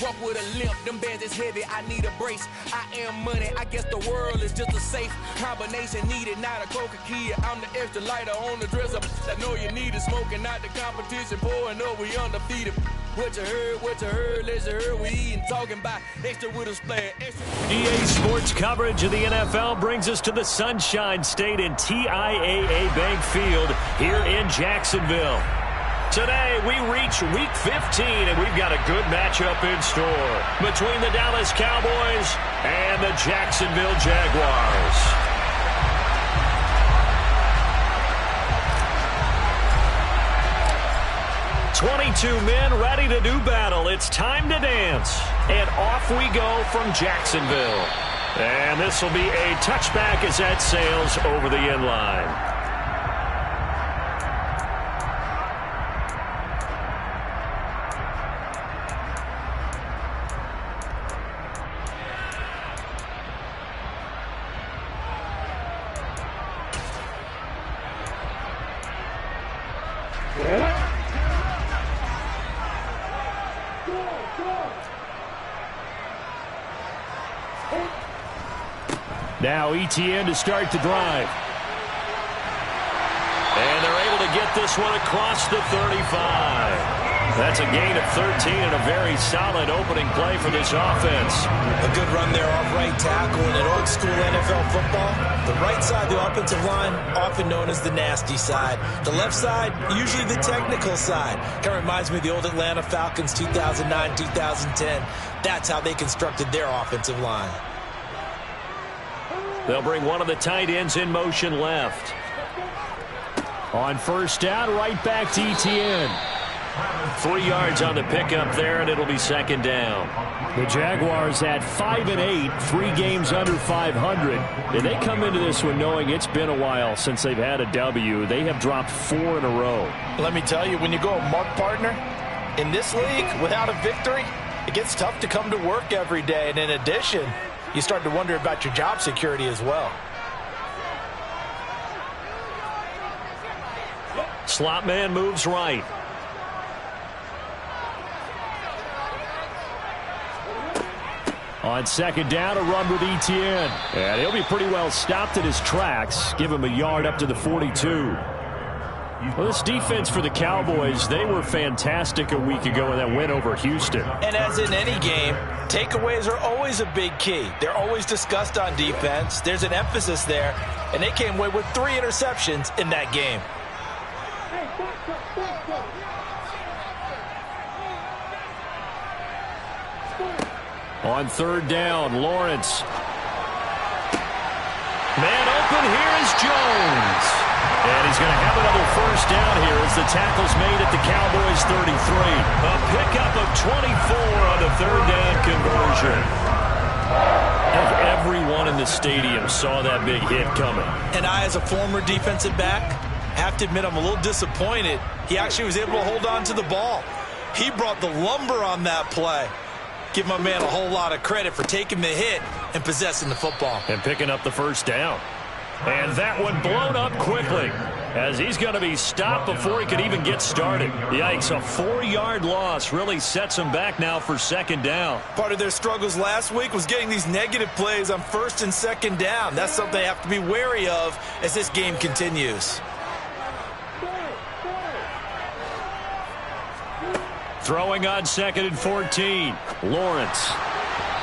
walk with a limp, them bands is heavy, I need a brace. I am money, I guess the world is just a safe combination needed, not a coca key. I'm the extra lighter on the dresser. I know you need it, smoking out the competition, pouring up, we undefeated. What you heard, let's hear we eating, talking about extra with a splash. EA Sports coverage of the NFL brings us to the Sunshine State in TIAA Bank Field here in Jacksonville. Today, we reach Week 15, and we've got a good matchup in store between the Dallas Cowboys and the Jacksonville Jaguars. "22 men ready to do battle. It's time to dance." And off we go from Jacksonville. And this will be a touchback as that sails over the end line. Now ETN to start the drive. And they're able to get this one across the 35. That's a gain of 13 and a very solid opening play for this offense. A good run there off right tackle in an old school NFL football. The right side of the offensive line, often known as the nasty side. The left side, usually the technical side. Kind of reminds me of the old Atlanta Falcons 2009, 2010. That's how they constructed their offensive line. They'll bring one of the tight ends in motion left. On first down, right back to ETN. 3 yards on the pickup there, and it'll be second down. The Jaguars at 5-8, 3 games under 500. And they come into this one knowing it's been a while since they've had a W. They have dropped 4 in a row. Let me tell you, when you go a mark partner in this league without a victory, it gets tough to come to work every day. And in addition, you start to wonder about your job security as well. Slot man moves right. On second down, a run with ETN. And he'll be pretty well stopped at his tracks. Give him a yard up to the 42. Well, this defense for the Cowboys, they were fantastic a week ago in that win over Houston. And as in any game, takeaways are always a big key. They're always discussed on defense. There's an emphasis there, and they came away with 3 interceptions in that game. On third down, Lawrence. Man open, here is Jones. And he's going to have another first down here as the tackle's made at the Cowboys 33. A pickup of 24 on the third down conversion. Everyone in the stadium saw that big hit coming. And I, as a former defensive back, have to admit I'm a little disappointed. He actually was able to hold on to the ball. He brought the lumber on that play. Give my man a whole lot of credit for taking the hit and possessing the football. And picking up the first down. And that one blown up quickly as he's going to be stopped before he could even get started. Yikes, a 4-yard loss really sets him back now for second down. Part of their struggles last week was getting these negative plays on first and second down. That's something they have to be wary of as this game continues. Throwing on second and 14. Lawrence.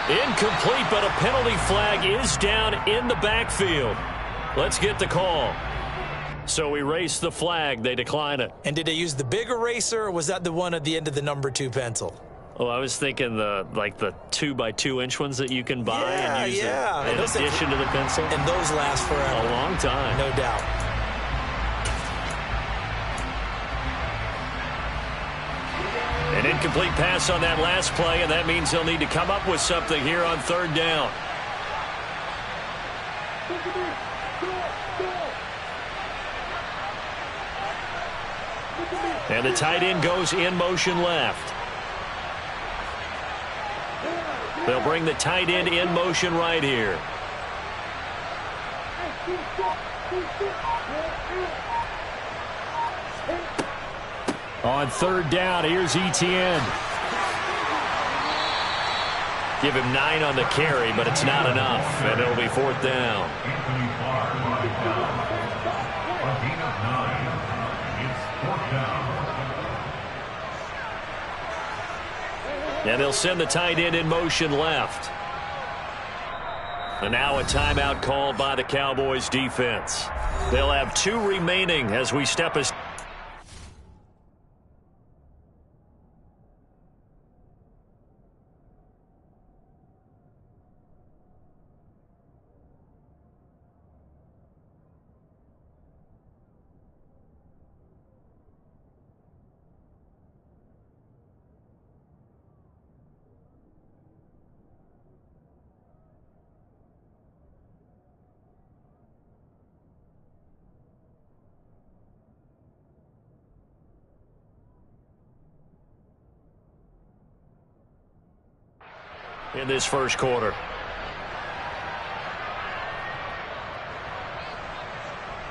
Incomplete, but a penalty flag is down in the backfield. Let's get the call. So erase the flag. They decline it. And did they use the big eraser, or was that the one at the end of the number 2 pencil? Oh, I was thinking the 2x2-inch ones that you can buy and use in addition to the pencil. And those last forever. A long time. No doubt. An incomplete pass on that last play, and that means they'll need to come up with something here on third down. And the tight end goes in motion left. They'll bring the tight end in motion right here. On third down, here's ETN. Give him 9 on the carry, but it's not enough, and it'll be 4th down. And they'll send the tight end in motion left. And now a timeout called by the Cowboys defense. They'll have 2 remaining as we step aside. In this first quarter.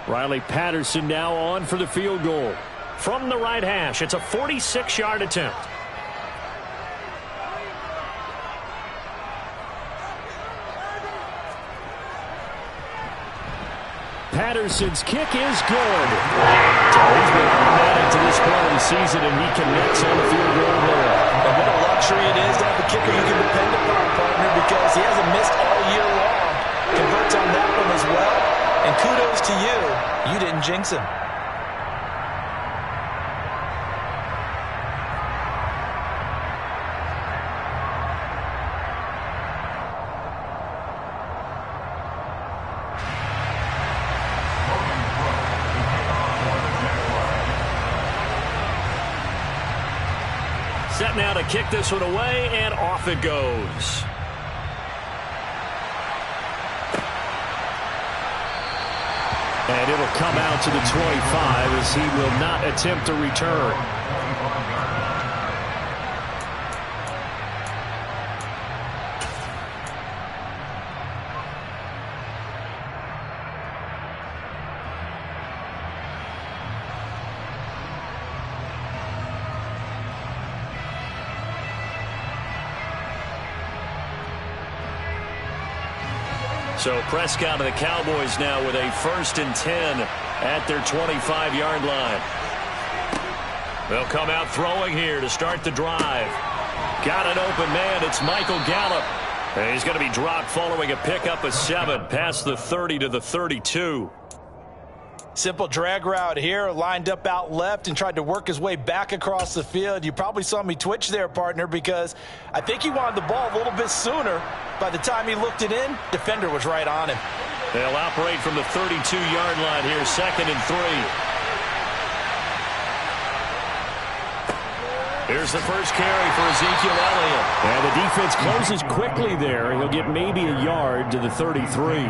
Riley Patterson now on for the field goal. From the right hash, it's a 46-yard attempt. Patterson's kick is good. He's been automatic to this point of the season, and he connects on the field goal there. And what a luxury it is to have a kicker you can depend upon, partner, because he hasn't missed all year long. Converts on that one as well. And kudos to you. You didn't jinx him. Set now to kick this one away, and off it goes. And it'll come out to the 25 as he will not attempt a return. So Prescott and the Cowboys now with a 1st and 10 at their 25-yard line. They'll come out throwing here to start the drive. Got an open man. It's Michael Gallup. And he's going to be dropped following a pickup of 7 past the 30 to the 32. Simple drag route here, lined up out left and tried to work his way back across the field. You probably saw me twitch there, partner, because I think he wanted the ball a little bit sooner. By the time he looked it in, defender was right on him. They'll operate from the 32-yard line here, 2nd and 3. Here's the first carry for Ezekiel Elliott. And the defense closes quickly there. He'll get maybe a yard to the 33.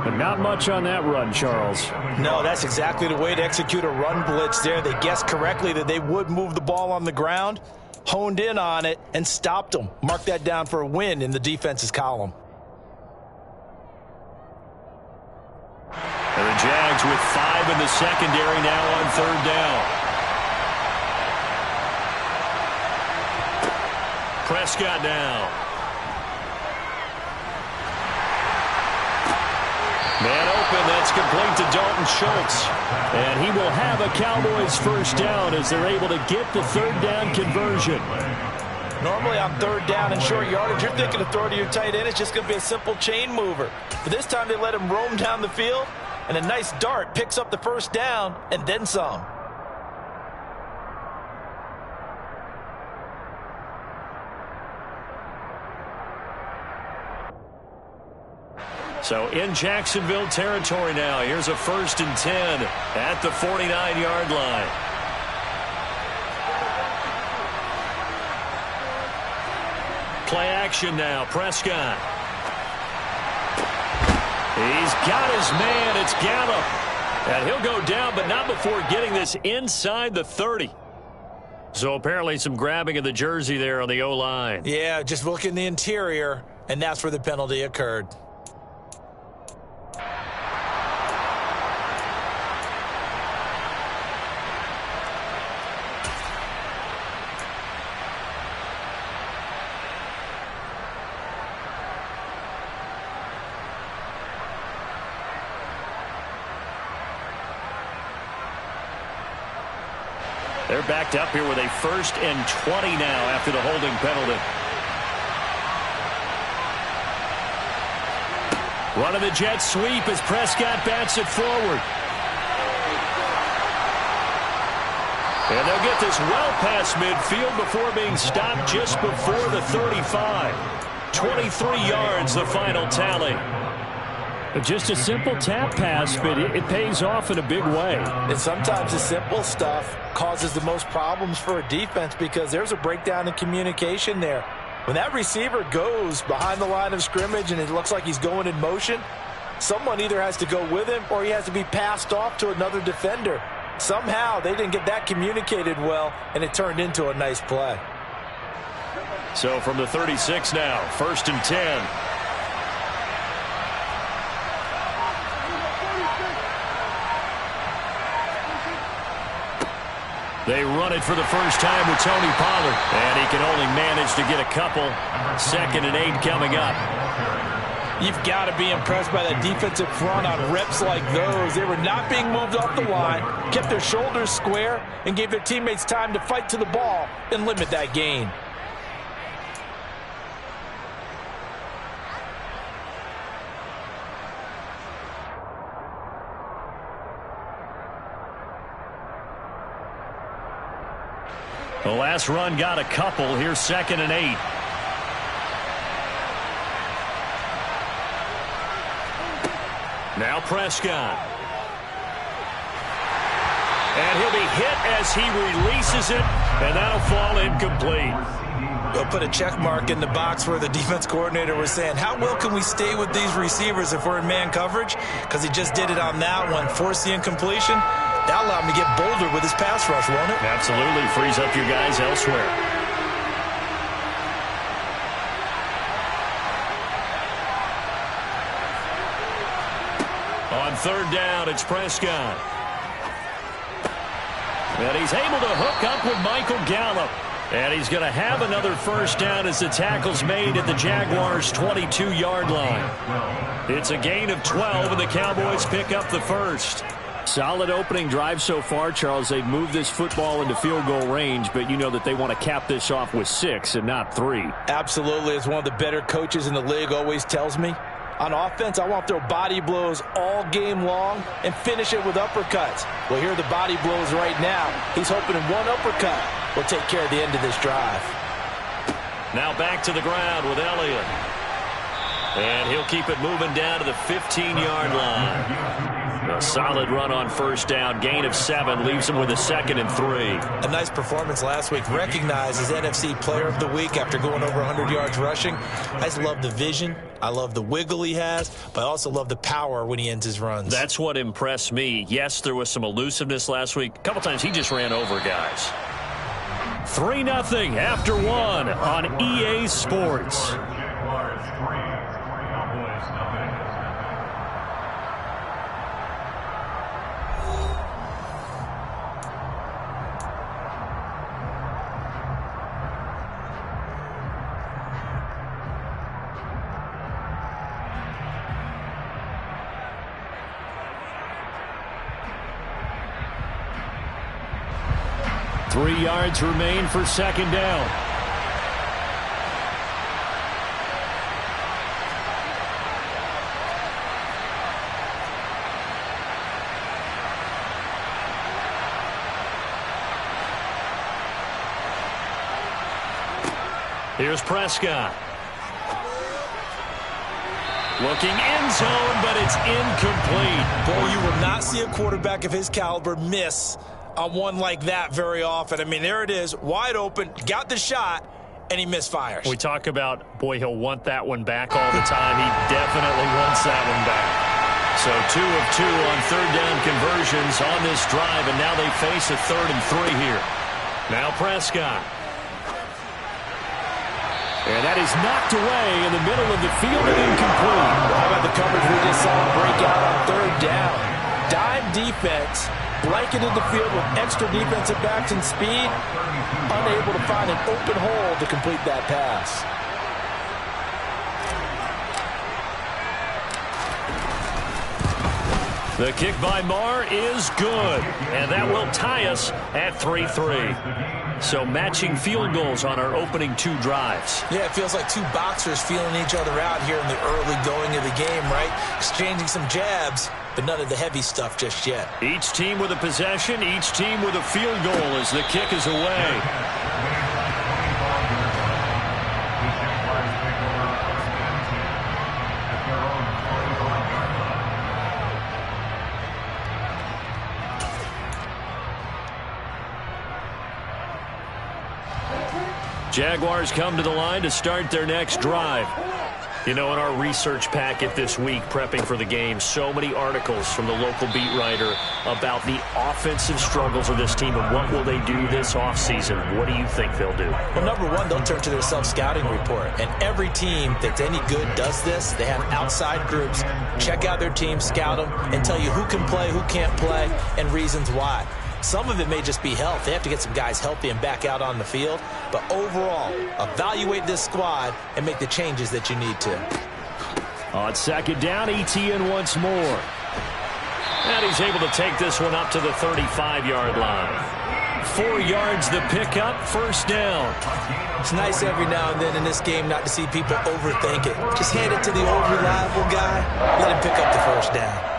But not much on that run, Charles. No, that's exactly the way to execute a run blitz there. They guessed correctly that they would move the ball on the ground, honed in on it, and stopped them. Mark that down for a win in the defense's column. And the Jags with 5 in the secondary now on 3rd down. Prescott now. Man open, that's complete to Dalton Schultz. And he will have a Cowboys 1st down as they're able to get the 3rd down conversion. Normally on 3rd down and short yardage, you're thinking of throwing to your tight end. It's just going to be a simple chain mover. But this time they let him roam down the field, and a nice dart picks up the 1st down and then some. So in Jacksonville territory now. Here's a 1st and 10 at the 49-yard line. Play action now. Prescott. He's got his man. It's Gallup. And he'll go down, but not before getting this inside the 30. So apparently some grabbing of the jersey there on the O-line. Yeah, just look in the interior, and that's where the penalty occurred. They're backed up here with a 1st and 20 now after the holding penalty. Running the jet sweep as Prescott bats it forward. And they'll get this well past midfield before being stopped just before the 35. 23 yards, the final tally. Just a simple tap pass, but it pays off in a big way. And sometimes the simple stuff causes the most problems for a defense because there's a breakdown in communication there. When that receiver goes behind the line of scrimmage and it looks like he's going in motion, someone either has to go with him or he has to be passed off to another defender. Somehow they didn't get that communicated well, and it turned into a nice play. So from the 36 now, 1st and 10. They run it for the first time with Tony Pollard. And he can only manage to get a couple. 2nd and 8 coming up. You've got to be impressed by that defensive front on reps like those. They were not being moved off the line, kept their shoulders square, and gave their teammates time to fight to the ball and limit that gain. The last run got a couple. Here's 2nd and 8. Now Prescott. And he'll be hit as he releases it, and that'll fall incomplete. They'll put a check mark in the box where the defense coordinator was saying, how well can we stay with these receivers if we're in man coverage? Because he just did it on that one, forced the incompletion. That'll allow him to get bolder with his pass rush, won't it? Absolutely. Frees up your guys elsewhere. On 3rd down, it's Prescott. And he's able to hook up with Michael Gallup. And he's going to have another 1st down as the tackle's made at the Jaguars' 22-yard line. It's a gain of 12, and the Cowboys pick up the 1st. Solid opening drive so far, Charles. They've moved this football into field goal range, but you know that they want to cap this off with 6 and not 3. Absolutely. As one of the better coaches in the league always tells me, on offense, I want to throw body blows all game long and finish it with uppercuts. Well, here are the body blows right now. He's hoping in one uppercut will take care of the end of this drive. Now back to the ground with Elliott. And he'll keep it moving down to the 15-yard line. A solid run on 1st down. Gain of 7 leaves him with a 2nd and 3. A nice performance last week. Recognized as NFC Player of the Week after going over 100 yards rushing. I just love the vision. I love the wiggle he has, but I also love the power when he ends his runs. That's what impressed me. Yes, there was some elusiveness last week. A couple times he just ran over guys. 3-0 after 1 on EA Sports. 3 yards remain for 2nd down. Here's Prescott. Looking end zone, but it's incomplete. Boy, you will not see a quarterback of his caliber miss on one like that very often. I mean, there it is, wide open, got the shot, and he misfires. We talk about, boy, he'll want that one back all the time. He definitely wants that one back. So 2 of 2 on 3rd down conversions on this drive, and now they face a 3rd and 3 here. Now Prescott. And that is knocked away in the middle of the field and incomplete. How about the coverage we just saw him break out on 3rd down? Dime defense, blanketed the field with extra defensive backs and speed, unable to find an open hole to complete that pass. The kick by Marr is good, and that will tie us at 3-3. So matching field goals on our opening 2 drives. Yeah, it feels like 2 boxers feeling each other out here in the early going of the game, right? Exchanging some jabs, but none of the heavy stuff just yet. Each team with a possession, each team with a field goal as the kick is away. Jaguars come to the line to start their next drive. You know, in our research packet this week, prepping for the game, so many articles from the local beat writer about the offensive struggles of this team and what will they do this offseason. What do you think they'll do? Well, number one, they'll turn to their self-scouting report. And every team that's any good does this. They have outside groups. Check out their team, scout them, and tell you who can play, who can't play, and reasons why. Some of it may just be health. They have to get some guys healthy and back out on the field. But overall, evaluate this squad and make the changes that you need to. On second down, Etienne once more. And he's able to take this one up to the 35-yard line. 4 yards the pickup, first down. It's nice every now and then in this game not to see people overthink it. Just hand it to the old reliable guy. Let him pick up the first down.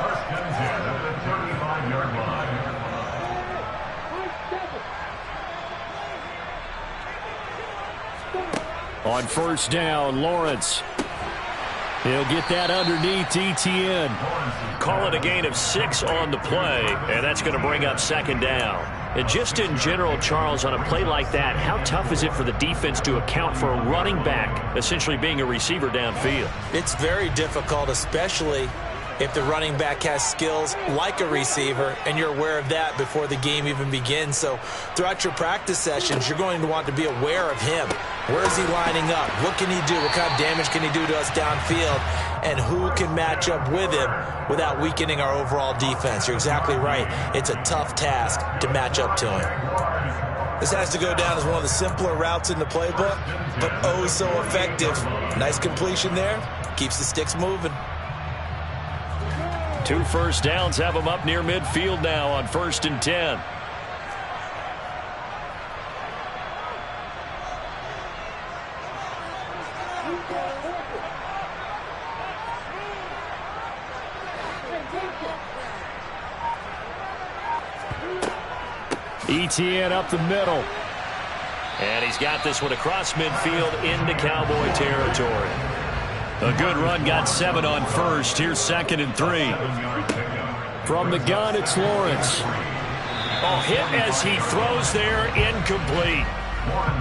On first down, Lawrence. He'll get that underneath Etienne. Call it a gain of 6 on the play, and that's going to bring up second down. And just in general, Charles, on a play like that, how tough is it for the defense to account for a running back essentially being a receiver downfield? It's very difficult, especially if the running back has skills like a receiver, and you're aware of that before the game even begins. So throughout your practice sessions, you're going to want to be aware of him. Where is he lining up? What can he do? What kind of damage can he do to us downfield? And who can match up with him without weakening our overall defense? You're exactly right. It's a tough task to match up to him. This has to go down as one of the simpler routes in the playbook, but oh so effective. Nice completion there. Keeps the sticks moving. 2 first downs have them up near midfield now on 1st and 10. Etienne up the middle. And he's got this one across midfield into Cowboy territory. A good run, got 7 on first. Here's 2nd and 3. From the gun, it's Lawrence. Oh, hit as he throws there, incomplete.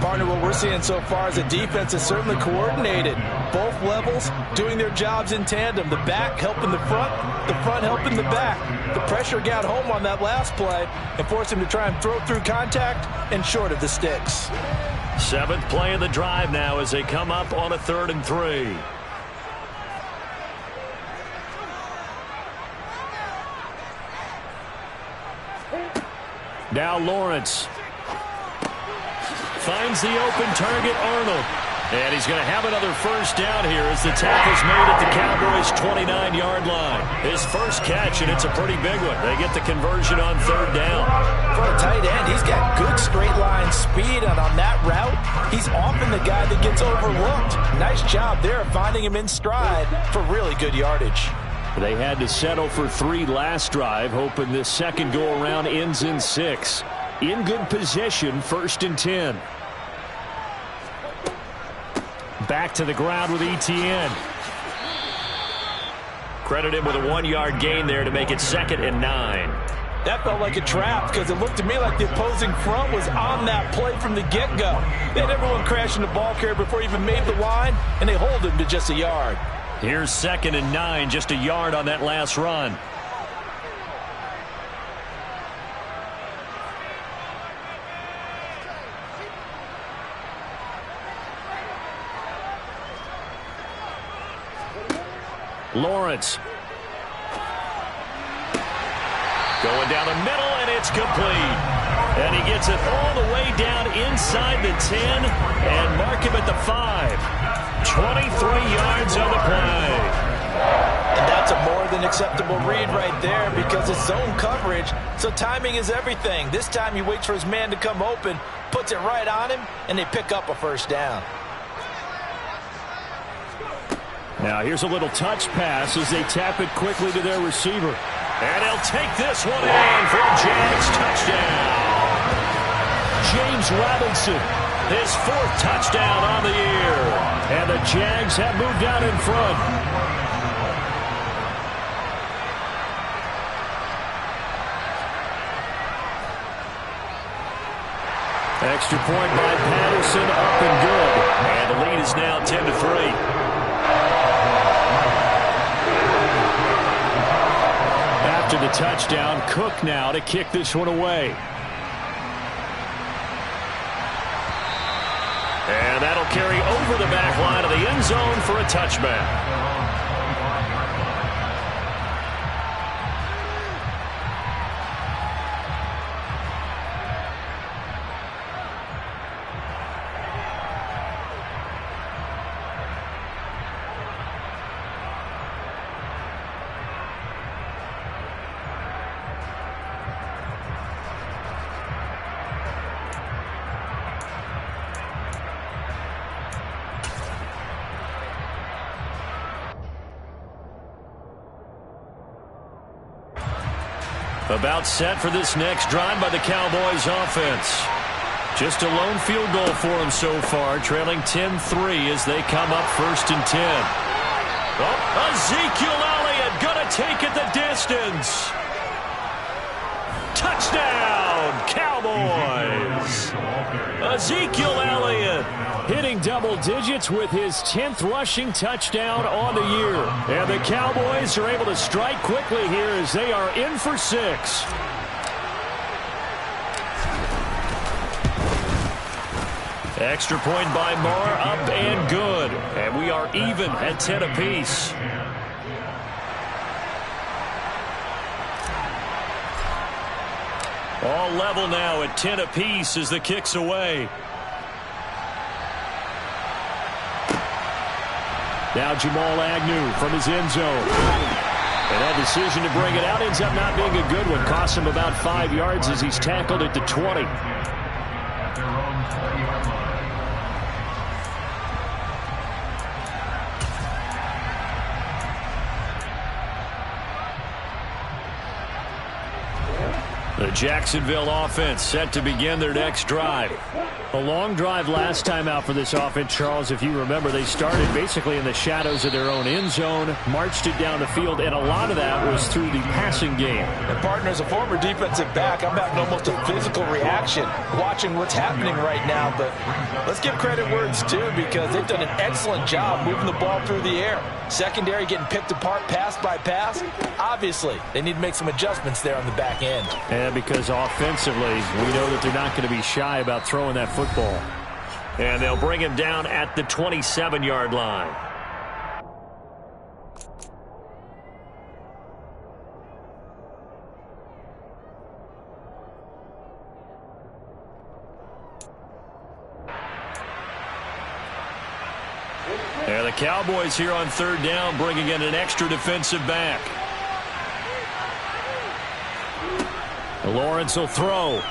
Partner, what we're seeing so far is the defense is certainly coordinated. Both levels doing their jobs in tandem. The back helping the front helping the back. The pressure got home on that last play and forced him to try and throw through contact and short of the sticks. 7th play of the drive now as they come up on a 3rd and 3. Now Lawrence finds the open target, Arnold. And he's going to have another first down here as the tackle's made at the Cowboys' 29-yard line. His first catch, and it's a pretty big one. They get the conversion on 3rd down. For a tight end, he's got good straight line speed, and on that route, he's often the guy that gets overlooked. Nice job there finding him in stride for really good yardage. They had to settle for 3 last drive, hoping this second go-around ends in 6. In good position, 1st and 10. Back to the ground with Etienne. Credit him with a 1-yard gain there to make it 2nd and 9. That felt like a trap because it looked to me like the opposing front was on that play from the get-go. They had everyone crashing the ball carrier before he even made the line, and they hold him to just a yard. Here's 2nd and 9, just a yard on that last run. Lawrence. Going down the middle, and it's complete. And he gets it all the way down inside the 10 and mark him at the 5. 23 yards on the play. And that's a more than acceptable read right there because it's zone coverage, so timing is everything. This time he waits for his man to come open, puts it right on him, and they pick up a first down. Now here's a little touch pass as they tap it quickly to their receiver. And he'll take this one in for a Jags touchdown. James Robinson, his 4th touchdown on the year. And the Jags have moved out in front. Extra point by Patterson, up and good. And the lead is now 10-3. After the touchdown, Cook now to kick this one away. And that'll carry over the back line of the end zone for a touchback. About set for this next drive by the Cowboys offense. Just a lone field goal for them so far, trailing 10-3 as they come up 1st and 10. Oh, Ezekiel Elliott gonna take it the distance. Touchdown, Cowboys! Ezekiel Elliott hitting double digits with his 10th rushing touchdown on the year. And the Cowboys are able to strike quickly here as they are in for 6. Extra point by Marr, up and good. And we are even at 10 apiece. All level now at 10 apiece as the kick's away. Now Jamal Agnew from his end zone. And that decision to bring it out ends up not being a good one. Costs him about 5 yards as he's tackled at the 20. The Jacksonville offense set to begin their next drive. A long drive last time out for this offense, Charles. If you remember, they started basically in the shadows of their own end zone, marched it down the field, and a lot of that was through the passing game. And partner, as a former defensive back, I'm having almost a physical reaction watching what's happening right now. But let's give credit where it's due because they've done an excellent job moving the ball through the air. Secondary getting picked apart pass by pass. Obviously, they need to make some adjustments there on the back end. And because offensively, we know that they're not going to be shy about throwing that football. And they'll bring him down at the 27-yard line. And the Cowboys here on 3rd down, bringing in an extra defensive back. Lawrence will throw.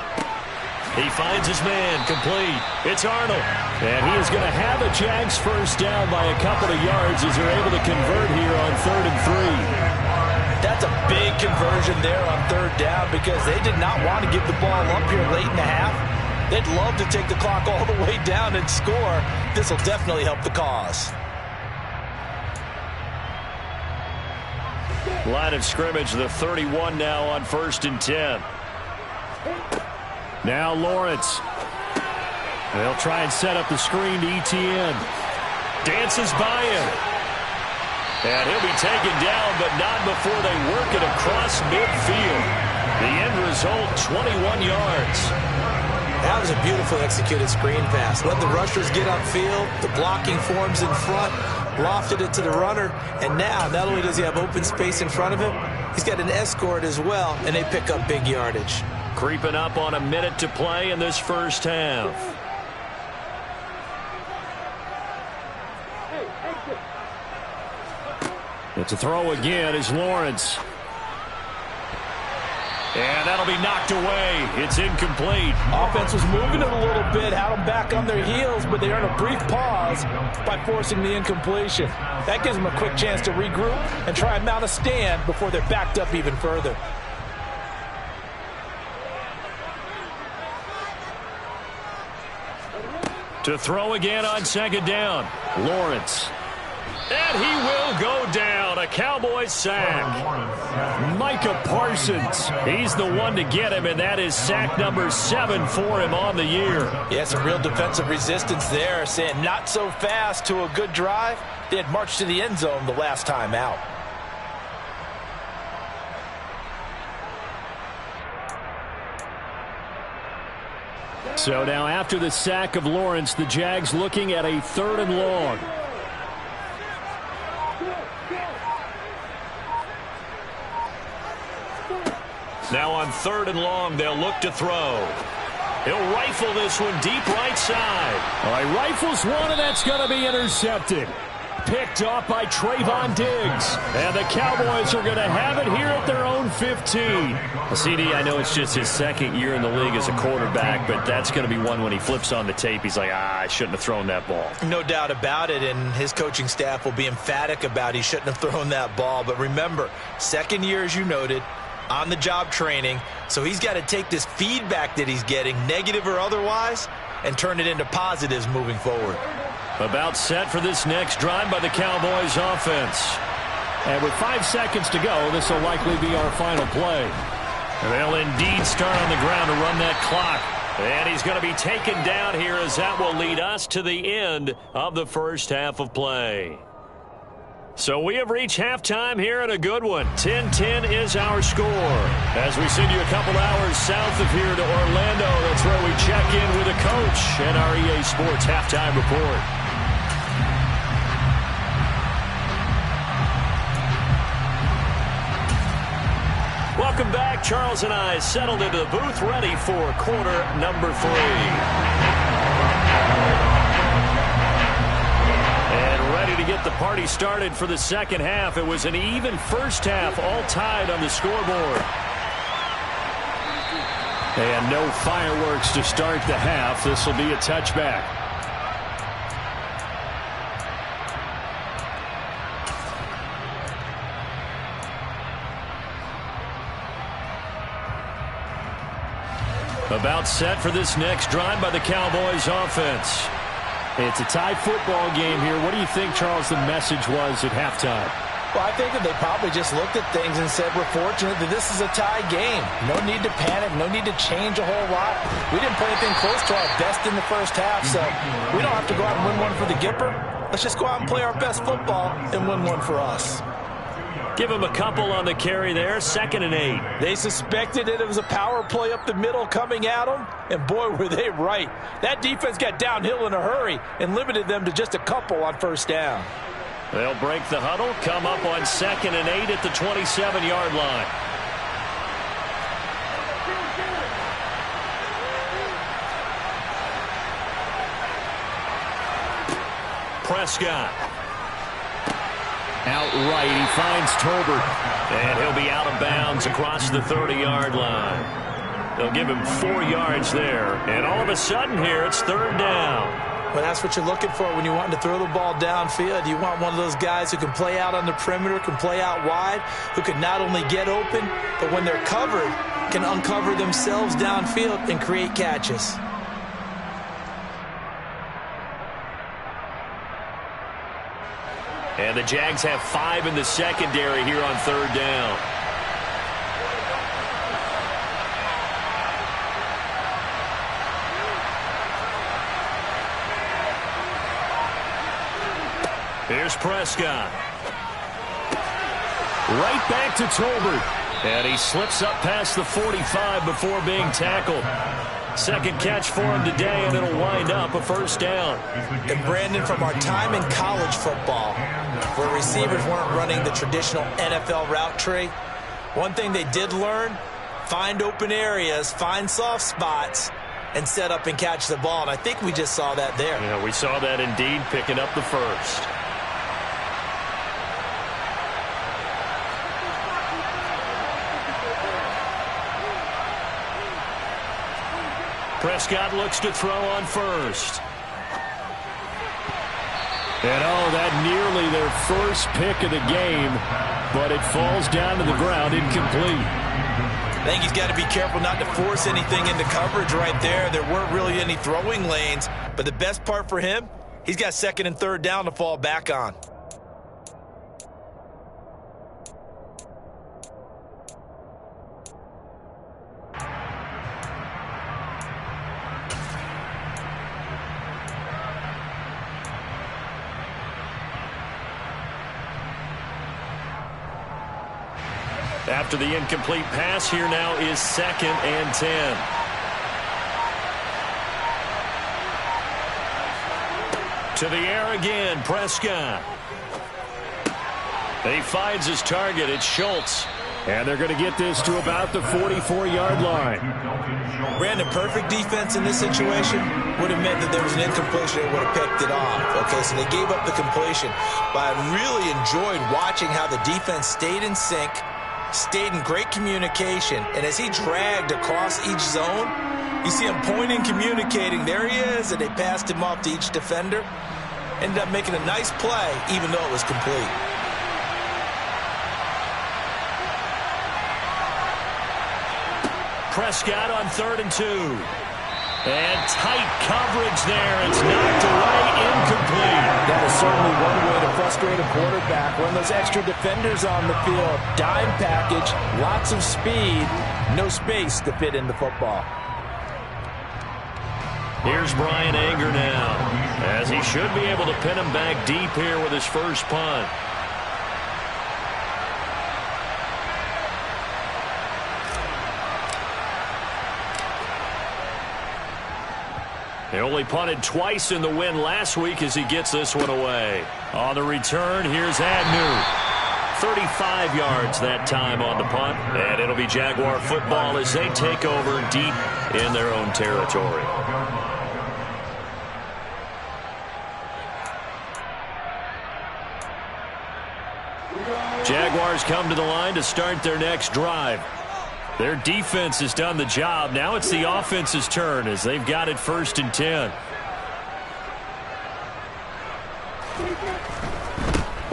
He finds his man, complete. It's Arnold. And he is going to have a Jags first down by a couple of yards as they're able to convert here on 3rd and 3. That's a big conversion there on 3rd down because they did not want to give the ball up here late in the half. They'd love to take the clock all the way down and score. This will definitely help the cause. Line of scrimmage, the 31 now on 1st and 10. Now Lawrence. They'll try and set up the screen to ETN. Dances by him. And he'll be taken down, but not before they work it across midfield. The end result, 21 yards. That was a beautifully executed screen pass. Let the rushers get upfield. The blocking forms in front. Lofted it to the runner. And now, not only does he have open space in front of him, he's got an escort as well, and they pick up big yardage. Creeping up on a minute to play in this first half. It's a throw again is Lawrence. And that'll be knocked away. It's incomplete. Offense was moving it a little bit, had them back on their heels, but they earned a brief pause by forcing the incompletion. That gives them a quick chance to regroup and try and mount a stand before they're backed up even further. To throw again on second down. Lawrence. And he will go down. A Cowboys sack. Micah Parsons. He's the one to get him, and that is sack number 7 for him on the year. Yeah, some real defensive resistance there, saying not so fast to a good drive. They had marched to the end zone the last time out. So now after the sack of Lawrence, the Jags looking at a 3rd and long. Now on 3rd and long, they'll look to throw. He'll rifle this one deep right side. All right, rifles one, and that's going to be intercepted. Picked off by Trayvon Diggs. And the Cowboys are going to have it here at their own 15. CD, I know it's just his 2nd year in the league as a quarterback, but that's going to be one when he flips on the tape. He's like, I shouldn't have thrown that ball. No doubt about it, and his coaching staff will be emphatic about he shouldn't have thrown that ball. But remember, 2nd year, as you noted, on-the-job training, so he's got to take this feedback that he's getting, negative or otherwise, and turn it into positives moving forward. About set for this next drive by the Cowboys offense. And with 5 seconds to go, this will likely be our final play. And they'll indeed start on the ground to run that clock. And he's going to be taken down here as that will lead us to the end of the first half of play. So we have reached halftime here in a good one. 10-10 is our score. As we send you a couple hours south of here to Orlando, that's where we check in with the coach and our EA Sports Halftime Report. Welcome back. Charles and I settled into the booth ready for quarter number 3. And ready to get the party started for the second half. It was an even first half, all tied on the scoreboard. And no fireworks to start the half. This will be a touchback. About set for this next drive by the Cowboys offense. It's a tie football game here. What do you think, Charles, the message was at halftime? Well, I think that they probably just looked at things and said, we're fortunate that this is a tie game. No need to panic. No need to change a whole lot. We didn't play anything close to our best in the first half, so we don't have to go out and win one for the Gipper. Let's just go out and play our best football and win one for us. Give him a couple on the carry there, 2nd and 8. They suspected it was a power play up the middle coming at them, and boy, were they right. That defense got downhill in a hurry and limited them to just a couple on first down. They'll break the huddle, come up on 2nd and 8 at the 27-yard line. Prescott. Outright, he finds Tolbert. And he'll be out of bounds across the 30-yard line. They'll give him 4 yards there. And all of a sudden here, it's 3rd down. Well, that's what you're looking for when you want to throw the ball downfield. You want one of those guys who can play out on the perimeter, can play out wide, who can not only get open, but when they're covered, can uncover themselves downfield and create catches. And the Jags have 5 in the secondary here on 3rd down. Here's Prescott. Right back to Tolbert. And he slips up past the 45 before being tackled. Second catch for him today, and it'll wind up a 1st down. And Brandon, from our time in college football, where receivers weren't running the traditional NFL route tree, one thing they did learn, find open areas, find soft spots, and set up and catch the ball. And I think we just saw that there. Yeah, we saw that indeed, picking up the 1st. Prescott looks to throw on first. And that nearly their first pick of the game, but it falls down to the ground incomplete. I think he's got to be careful not to force anything into coverage right there. There weren't really any throwing lanes, but the best part for him, he's got second and third down to fall back on. After the incomplete pass, here now is 2nd and 10. To the air again, Prescott. He finds his target. It's Schultz. And they're going to get this to about the 44-yard line. Brandon, perfect defense in this situation would have meant that there was an incompletion and would have picked it off. Okay, so they gave up the completion. But I really enjoyed watching how the defense stayed in sync, stayed in great communication, and as he dragged across each zone, you see him pointing, communicating. There he is, and they passed him off to each defender. Ended up making a nice play, even though it was complete. Prescott on 3rd and 2. And tight coverage there. It's knocked away, incomplete. That is certainly one way to frustrate a quarterback. When those extra defenders on the field, dime package, lots of speed, no space to fit in the football. Here's Brian Anger now, as he should be able to pin him back deep here with his first punt. He only punted twice in the win last week as he gets this one away. On the return, here's Agnew. 35 yards that time on the punt, and it'll be Jaguar football as they take over deep in their own territory. Jaguars come to the line to start their next drive. Their defense has done the job. Now it's the offense's turn as they've got it 1st and 10.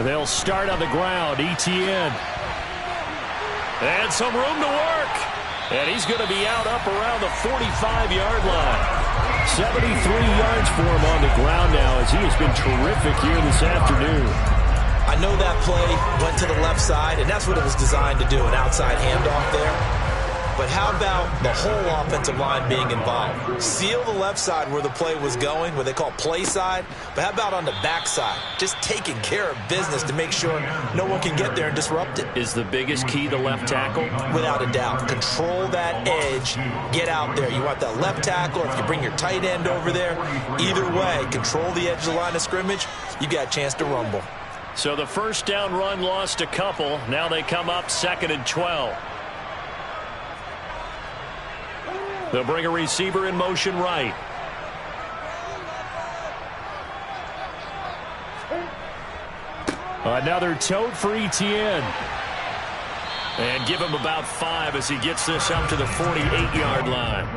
They'll start on the ground. ETN. And some room to work. And he's going to be out up around the 45-yard line. 73 yards for him on the ground now as he has been terrific here this afternoon. I know that play went to the left side, and that's what it was designed to do, an outside handoff there. But how about the whole offensive line being involved? Seal the left side where the play was going, what they call play side. But how about on the back side? Just taking care of business to make sure no one can get there and disrupt it. Is the biggest key the left tackle? Without a doubt. Control that edge. Get out there. You want that left tackle. If you bring your tight end over there, either way, control the edge of the line of scrimmage. You got a chance to rumble. So the first down run lost a couple. Now they come up 2nd and 12. They'll bring a receiver in motion right. Another tote for ETN. And give him about 5 as he gets this up to the 48-yard line.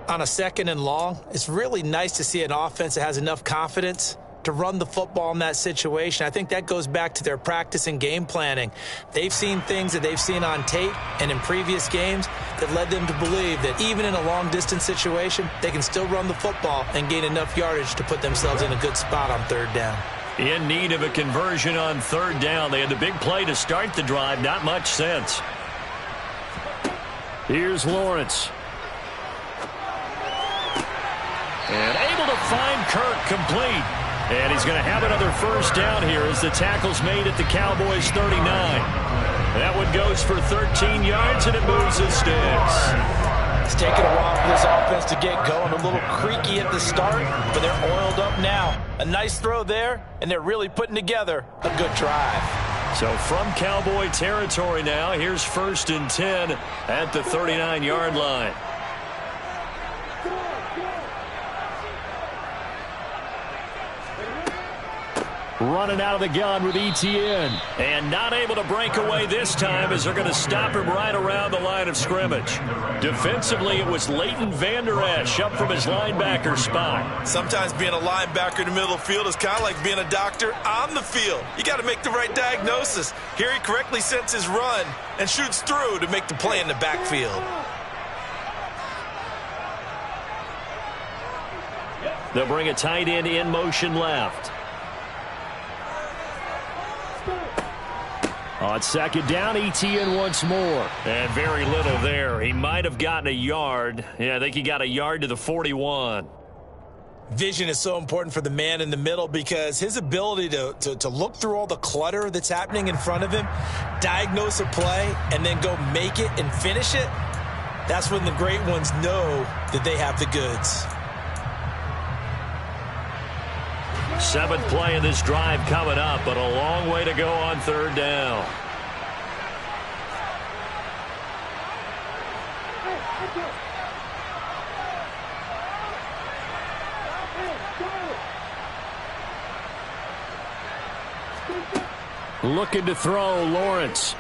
On a 2nd and long, it's really nice to see an offense that has enough confidence to run the football in that situation. I think that goes back to their practice and game planning. They've seen things that they've seen on tape and in previous games that led them to believe that even in a long-distance situation, they can still run the football and gain enough yardage to put themselves in a good spot on 3rd down. In need of a conversion on 3rd down. They had the big play to start the drive. Not much sense. Here's Lawrence. And able to find Kirk complete. And he's going to have another first down here as the tackle's made at the Cowboys' 39. That one goes for 13 yards, and it moves the sticks. It's taken a while for this offense to get going. A little creaky at the start, but they're oiled up now. A nice throw there, and they're really putting together a good drive. So from Cowboy territory now, here's 1st and 10 at the 39-yard line. running out of the gun with Etienne. And not able to break away this time as they're going to stop him right around the line of scrimmage. Defensively, it was Leighton Vander Esch up from his linebacker spot. Sometimes being a linebacker in the middle of the field is kind of like being a doctor on the field. You got to make the right diagnosis. Here he correctly sets his run and shoots through to make the play in the backfield. They'll bring a tight end in motion left. On second down, Etienne once more. And very little there. He might have gotten a yard. Yeah, I think he got a yard to the 41. Vision is so important for the man in the middle because his ability to look through all the clutter that's happening in front of him, diagnose a play, and then go make it and finish it, that's when the great ones know that they have the goods. Seventh play of this drive coming up, but a long way to go on third down. Looking to throw, Lawrence.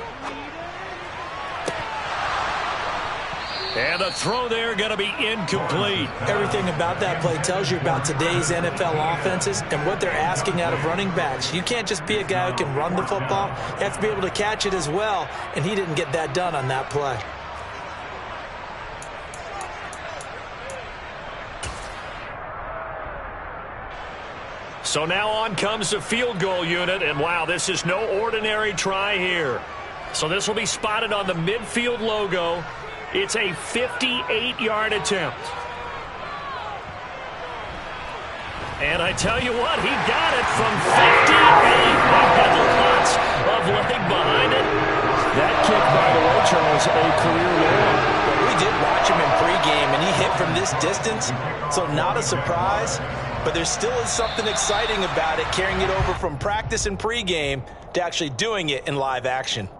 And the throw there going to be incomplete. Everything about that play tells you about today's NFL offenses and what they're asking out of running backs. You can't just be a guy who can run the football. You have to be able to catch it as well, and he didn't get that done on that play. So now on comes the field goal unit, and wow, this is no ordinary try here. So this will be spotted on the midfield logo. It's a 58-yard attempt. And I tell you what, he got it from 58. He had lots of leg behind it. That kick, by the way, Charles, a career long. Well, we did watch him in pregame, and he hit from this distance, so not a surprise. But there still is something exciting about it, carrying it over from practice and pregame to actually doing it in live action.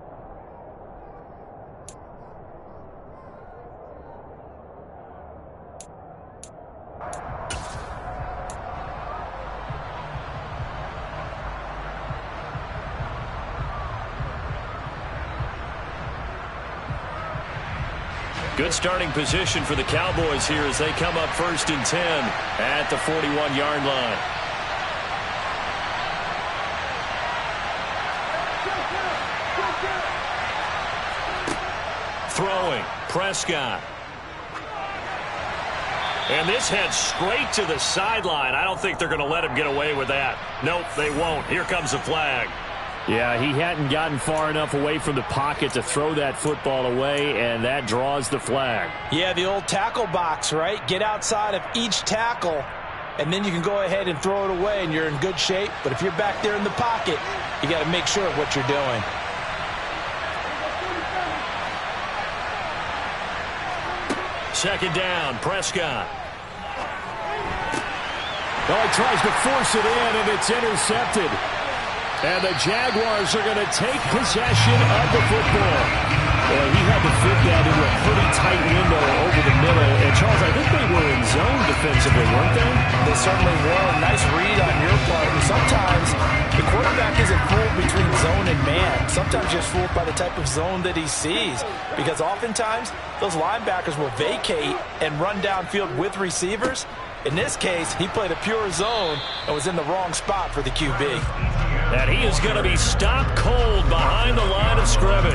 Good starting position for the Cowboys here as they come up 1st and 10 at the 41-yard line. Throwing, Prescott. And this heads straight to the sideline. I don't think they're going to let him get away with that. Nope, they won't. Here comes the flag. Yeah, he hadn't gotten far enough away from the pocket to throw that football away, and that draws the flag. Yeah, the old tackle box, right? Get outside of each tackle, and then you can go ahead and throw it away, and you're in good shape. But if you're back there in the pocket, you got to make sure of what you're doing. Second down, Prescott. Oh, he tries to force it in, and it's intercepted. And the Jaguars are going to take possession of the football. Well, he had to fit that into a pretty tight window over the middle. And, Charles, I think they were in zone defensively, weren't they? They certainly were. Nice read on your part. And sometimes the quarterback isn't fooled between zone and man. Sometimes just fooled by the type of zone that he sees. Because oftentimes, those linebackers will vacate and run downfield with receivers. In this case, he played a pure zone and was in the wrong spot for the QB. And he is going to be stopped cold behind the line of scrimmage.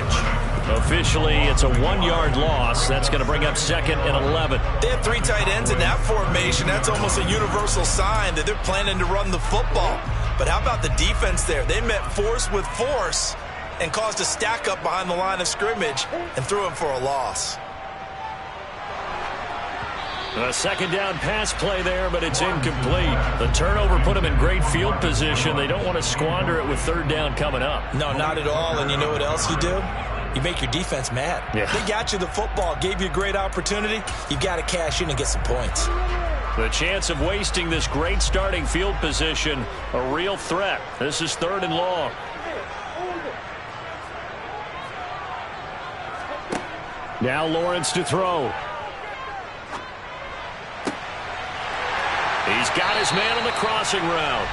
Officially, it's a 1-yard loss. That's going to bring up 2nd and 11. They have 3 tight ends in that formation. That's almost a universal sign that they're planning to run the football. But how about the defense there? They met force with force and caused a stack up behind the line of scrimmage and threw him for a loss. A second down pass play there, but it's incomplete. The turnover put them in great field position. They don't want to squander it with 3rd down coming up. No, not at all. And you know what else you do? You make your defense mad. Yeah. They got you the football, gave you a great opportunity. You got to cash in and get some points. The chance of wasting this great starting field position, a real threat. This is 3rd and long. Now Lawrence to throw. He's got his man on the crossing route.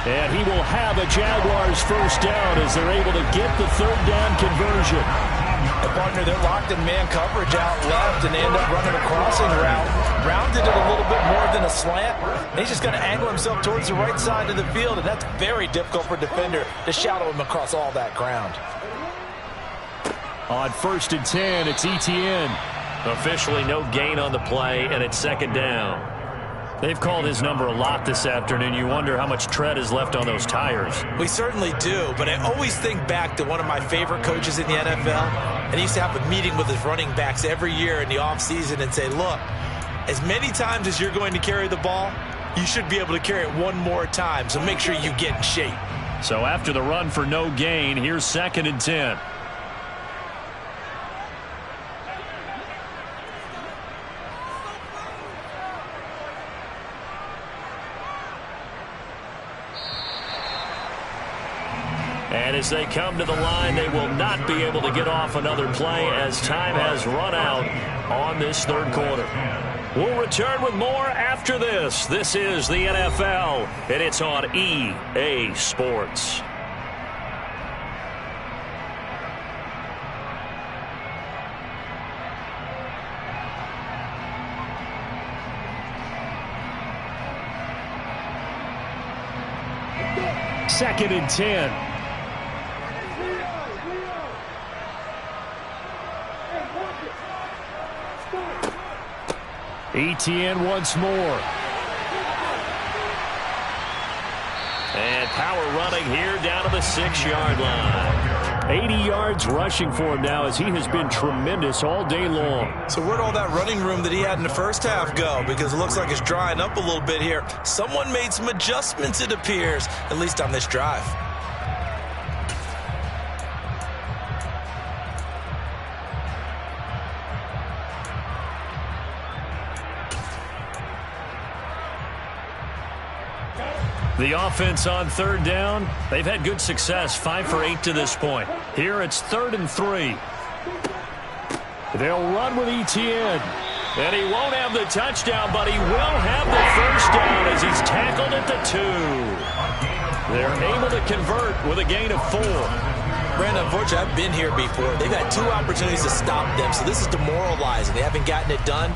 And he will have a Jaguars first down as they're able to get the third down conversion. A partner that locked in man coverage out left, and they end up running a crossing route. Rounded it a little bit more than a slant. And he's just going to angle himself towards the right side of the field, and that's very difficult for a defender to shadow him across all that ground. On 1st and 10, it's Etienne. Officially no gain on the play, and it's second down. They've called his number a lot this afternoon. You wonder how much tread is left on those tires. We certainly do, but I always think back to one of my favorite coaches in the NFL, and he used to have a meeting with his running backs every year in the offseason and say, look, as many times as you're going to carry the ball, you should be able to carry it one more time, so make sure you get in shape. So after the run for no gain, here's 2nd and 10. And as they come to the line, they will not be able to get off another play as time has run out on this third quarter. We'll return with more after this. This is the NFL, and it's on EA Sports. Second and 10. Etienne once more. And power running here down to the 6-yard line. 80 yards rushing for him now as he has been tremendous all day long. So where'd all that running room that he had in the first half go? Because it looks like it's drying up a little bit here. Someone made some adjustments, it appears, at least on this drive. The offense on third down, they've had good success, 5 for 8 to this point. Here it's 3rd and 3. They'll run with Etienne. And he won't have the touchdown, but he will have the first down as he's tackled at the 2. They're able to convert with a gain of 4. Brandon, unfortunately, I've been here before. They've had 2 opportunities to stop them, so this is demoralizing. They haven't gotten it done.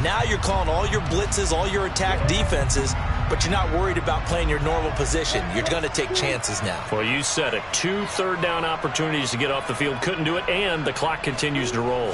Now you're calling all your blitzes, all your attack defenses, but you're not worried about playing your normal position. You're going to take chances now. Well, you said it. 2 third-down opportunities to get off the field. Couldn't do it, and the clock continues to roll.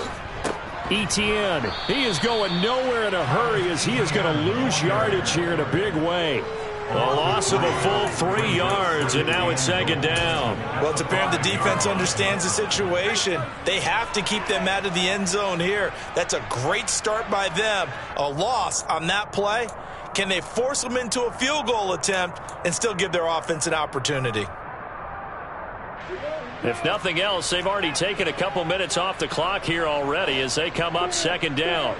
Etienne, he is going nowhere in a hurry as he is going to lose yardage here in a big way. A loss of a full 3 yards, and now it's second down. Well, it's apparent the defense understands the situation. They have to keep them out of the end zone here. That's a great start by them. A loss on that play. Can they force them into a field goal attempt and still give their offense an opportunity? If nothing else, they've already taken a couple minutes off the clock here already as they come up second down.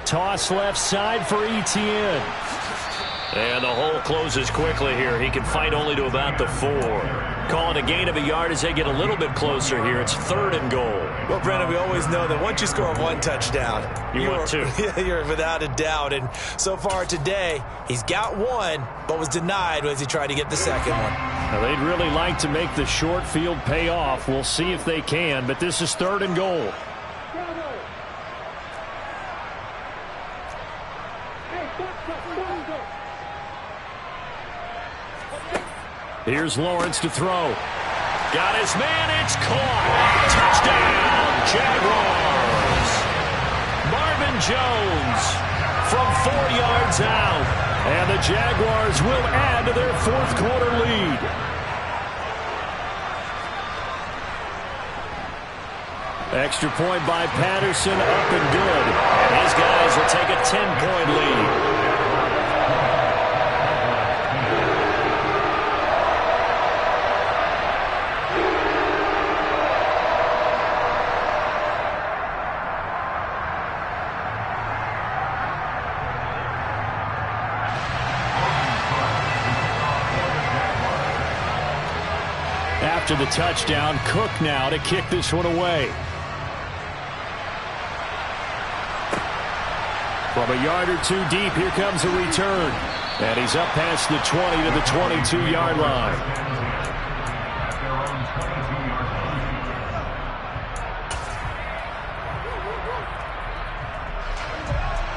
Toss left side for Etienne. And the hole closes quickly here. He can fight only to about the 4. Call it a gain of a yard as they get a little bit closer here. It's 3rd and goal. Well, Brandon, we always know that once you score 1 touchdown, you want 2. You're without a doubt. And so far today, he's got 1, but was denied as he tried to get the second one. Now, they'd really like to make the short field pay off. We'll see if they can, but this is 3rd and goal. Here's Lawrence to throw. Got his man. It's caught. Touchdown, Jaguars. Marvin Jones from 4 yards out. And the Jaguars will add to their 4th quarter lead. Extra point by Patterson, up and good. And his guys will take a 10-point lead. After the touchdown, Cook now to kick this one away. From a yard or 2 deep, here comes a return. And he's up past the 20 to the 22-yard line.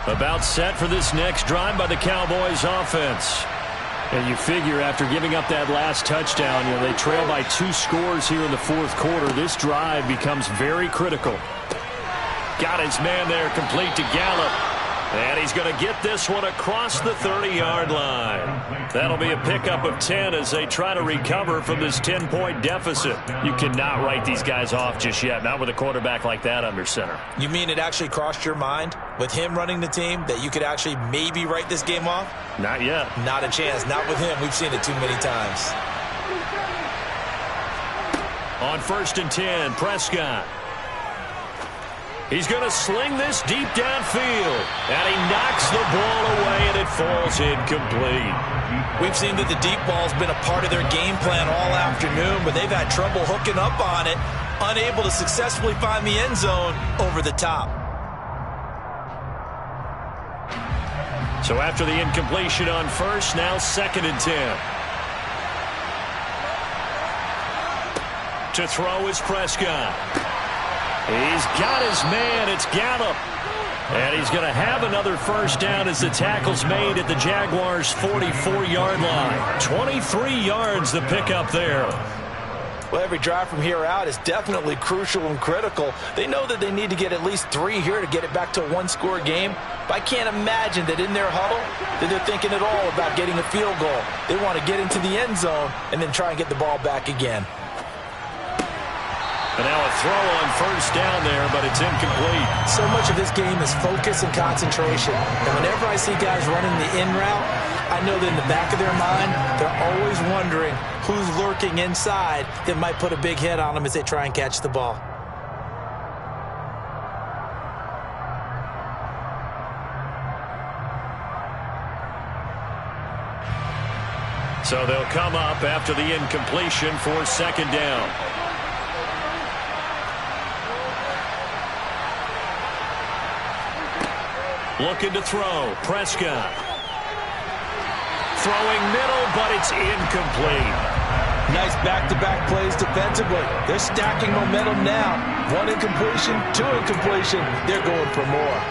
About set for this next drive by the Cowboys offense. And you figure after giving up that last touchdown, they trail by 2 scores here in the fourth quarter. This drive becomes very critical. Got his man there, complete to Gallup. And he's going to get this one across the 30-yard line. That'll be a pickup of 10 as they try to recover from this 10-point deficit. You cannot write these guys off just yet, not with a quarterback like that under center. You mean it actually crossed your mind with him running the team that you could actually maybe write this game off? Not yet. Not a chance. Not with him. We've seen it too many times. On 1st and 10, Prescott. He's going to sling this deep downfield. And he knocks the ball away, and it falls incomplete. We've seen that the deep ball's been a part of their game plan all afternoon, but they've had trouble hooking up on it, unable to successfully find the end zone over the top. So after the incompletion on 1st, now 2nd and 10. To throw is Prescott. He's got his man. It's Gallup. And he's going to have another first down as the tackle's made at the Jaguars' 44-yard line. 23 yards the pickup there. Well, every drive from here out is definitely crucial and critical. They know that they need to get at least 3 here to get it back to a one-score game. But I can't imagine that in their huddle that they're thinking at all about getting a field goal. They want to get into the end zone and then try and get the ball back again. And now a throw on 1st down there, but it's incomplete. So much of this game is focus and concentration. And whenever I see guys running the in route, I know that in the back of their mind, they're always wondering who's lurking inside that might put a big hit on them as they try and catch the ball. So they'll come up after the incompletion for 2nd down. Looking to throw. Prescott. Throwing middle, but it's incomplete. Nice back-to-back plays defensively. They're stacking momentum now. 1 incompletion, 2 incompletion. They're going for more.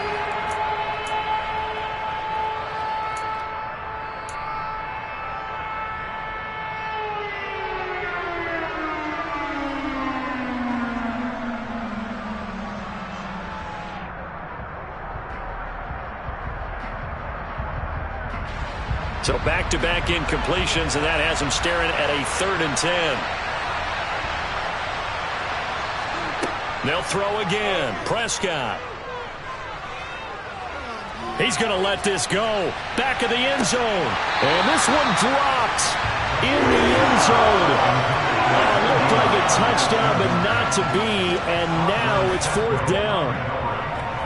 So back-to-back incompletions, and that has him staring at a 3rd and 10. They'll throw again. Prescott. He's going to let this go. Back of the end zone. And this one dropped in the end zone. It looked like a touchdown, but not to be. And now it's 4th down.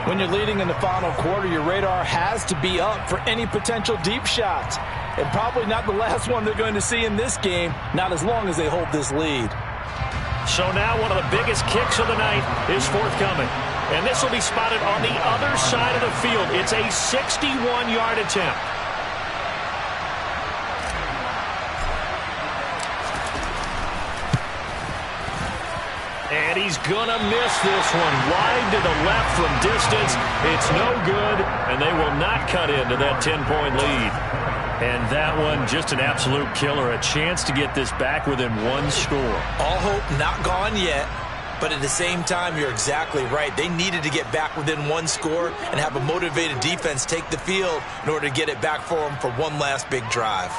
When you're leading in the final quarter, your radar has to be up for any potential deep shots. And probably not the last one they're going to see in this game, not as long as they hold this lead. So now one of the biggest kicks of the night is forthcoming. And this will be spotted on the other side of the field. It's a 61-yard attempt. And he's going to miss this one. Wide to the left from distance. It's no good, and they will not cut into that 10-point lead. And that one, just an absolute killer. A chance to get this back within 1 score. All hope not gone yet, but at the same time, you're exactly right. They needed to get back within 1 score and have a motivated defense take the field in order to get it back for them for one last big drive.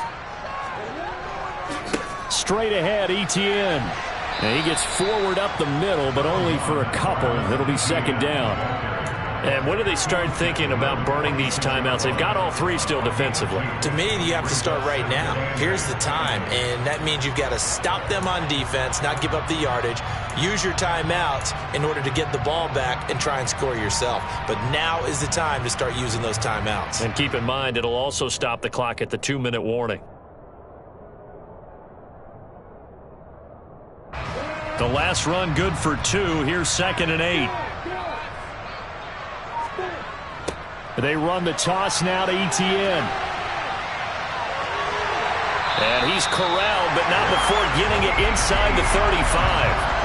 Straight ahead, Etienne. And he gets forward up the middle, but only for a couple. It'll be 2nd down. And when do they start thinking about burning these timeouts? They've got all 3 still defensively. To me, you have to start right now. Here's the time, and that means you've got to stop them on defense, not give up the yardage, use your timeouts in order to get the ball back and try and score yourself. But now is the time to start using those timeouts. And keep in mind, it'll also stop the clock at the 2-minute warning. The last run good for 2. Here's 2nd and 8. They run the toss now to Etienne. And he's corralled, but not before getting it inside the 35.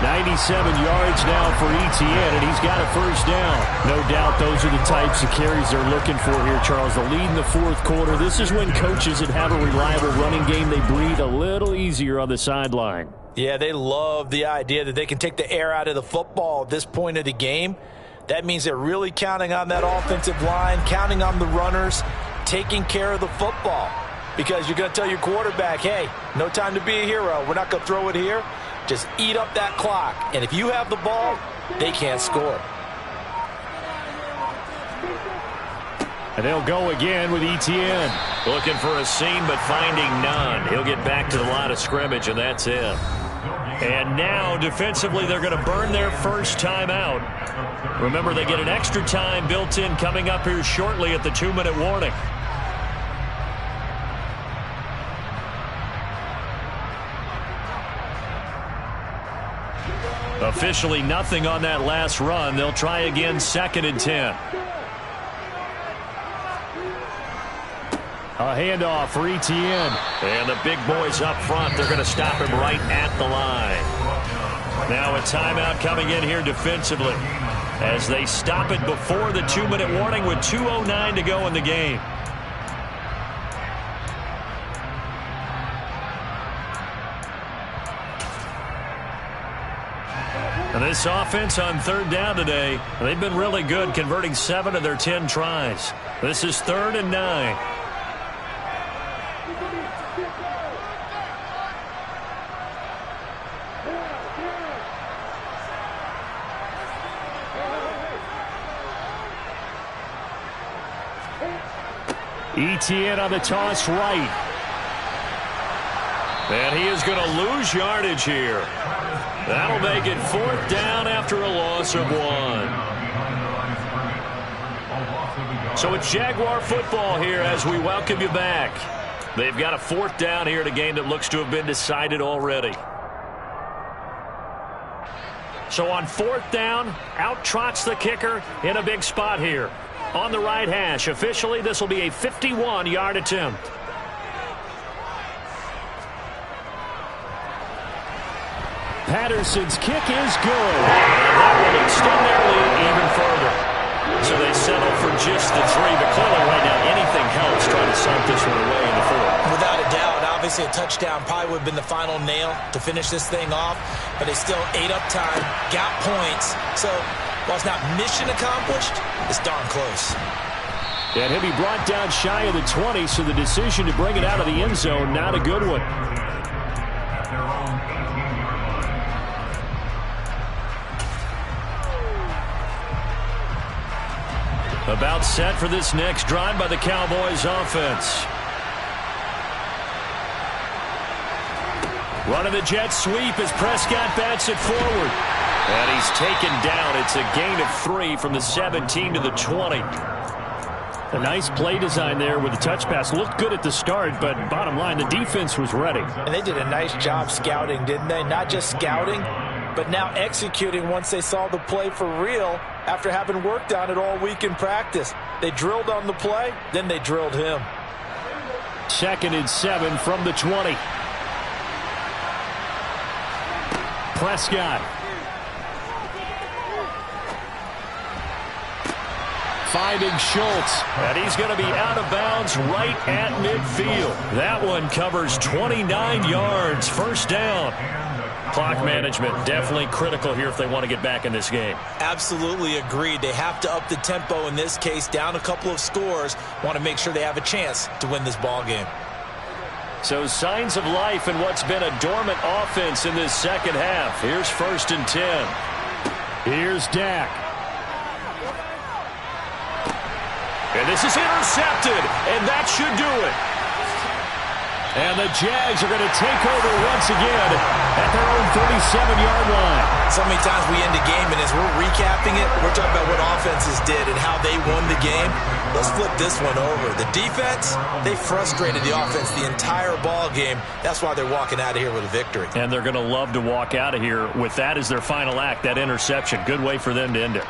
97 yards now for Etienne, and he's got a first down. No doubt those are the types of carries they're looking for here, Charles. The lead in the fourth quarter. This is when coaches that have a reliable running game, they breathe a little easier on the sideline. Yeah, they love the idea that they can take the air out of the football at this point of the game. That means they're really counting on that offensive line, counting on the runners, taking care of the football. Because you're going to tell your quarterback, hey, no time to be a hero. We're not going to throw it here. Just eat up that clock. And if you have the ball, they can't score. And they'll go again with Etienne. Looking for a seam, but finding none. He'll get back to the line of scrimmage, and that's it. And now, defensively, they're going to burn their first time out. Remember, they get an extra time built in coming up here shortly at the 2-minute warning. Officially nothing on that last run. They'll try again, 2nd and 10. A handoff for Etienne. And the big boys up front, they're going to stop him right at the line. Now a timeout coming in here defensively as they stop it before the 2-minute warning with 2:09 to go in the game. And this offense on 3rd down today, they've been really good, converting 7 of their 10 tries. This is 3rd and 9. Etienne on the toss right. And he is going to lose yardage here. That'll make it 4th down after a loss of 1. So it's Jaguar football here as we welcome you back. They've got a 4th down here in a game that looks to have been decided already. So on 4th down, out trots the kicker in a big spot here. On the right hash, officially this will be a 51-yard attempt. Patterson's kick is good. And that will extend their lead even further. So they settle for just the 3, but clearly right now anything helps trying to sunk this one away in the 4th. Without a doubt, obviously a touchdown probably would have been the final nail to finish this thing off, but they still ate up time, got points. So while it's not mission accomplished, it's darn close. And he'll be brought down shy of the 20, so the decision to bring it out of the end zone, not a good one. About set for this next drive by the Cowboys offense. Running the jet sweep as Prescott bats it forward. And he's taken down. It's a gain of 3 from the 17 to the 20. A nice play design there with the touch pass. Looked good at the start, but bottom line, the defense was ready. And they did a nice job scouting, didn't they? Not just scouting, but now executing once they saw the play for real after having worked on it all week in practice. They drilled on the play, then they drilled him. 2nd and 7 from the 20. Prescott. Finding Schultz. And he's going to be out of bounds right at midfield. That one covers 29 yards. First down. Clock management definitely critical here if they want to get back in this game. Absolutely agreed. They have to up the tempo in this case, down a couple of scores. Want to make sure they have a chance to win this ball game. So signs of life in what's been a dormant offense in this second half. Here's 1st and 10. Here's Dak. And this is intercepted, and that should do it. And the Jags are going to take over once again at their own 37-yard line. So many times we end a game, and as we're recapping it, we're talking about what offenses did and how they won the game. Let's flip this one over. The defense, they frustrated the offense the entire ball game. That's why they're walking out of here with a victory. And they're going to love to walk out of here with that as their final act, that interception. Good way for them to end it.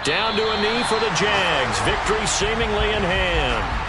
Down to a knee for the Jags. Victory seemingly in hand.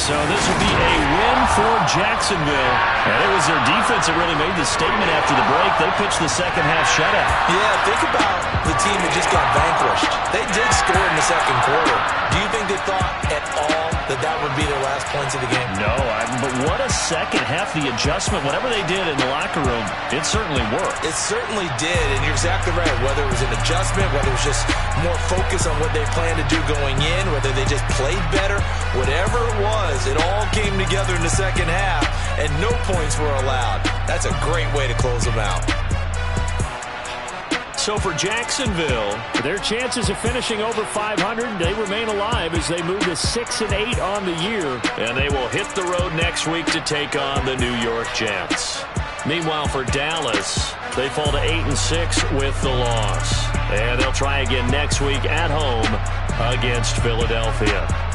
So this will be a win for Jacksonville. And it was their defense that really made the statement after the break. They pitched the second half shutout. Yeah, think about the team that just got vanquished. They did score in the second quarter. Do you think they thought at all that that would be their last points of the game? No, but what a second half. The adjustment, whatever they did in the locker room, it certainly worked. It certainly did, and you're exactly right. Whether it was an adjustment, whether it was just more focus on what they planned to do going in, whether they just played better, whatever it was, it all came together in the second half, and no points were allowed. That's a great way to close them out. So for Jacksonville, their chances of finishing over 500, they remain alive as they move to 6-8 on the year. And they will hit the road next week to take on the New York Jets. Meanwhile, for Dallas, they fall to 8-6 with the loss. And they'll try again next week at home against Philadelphia.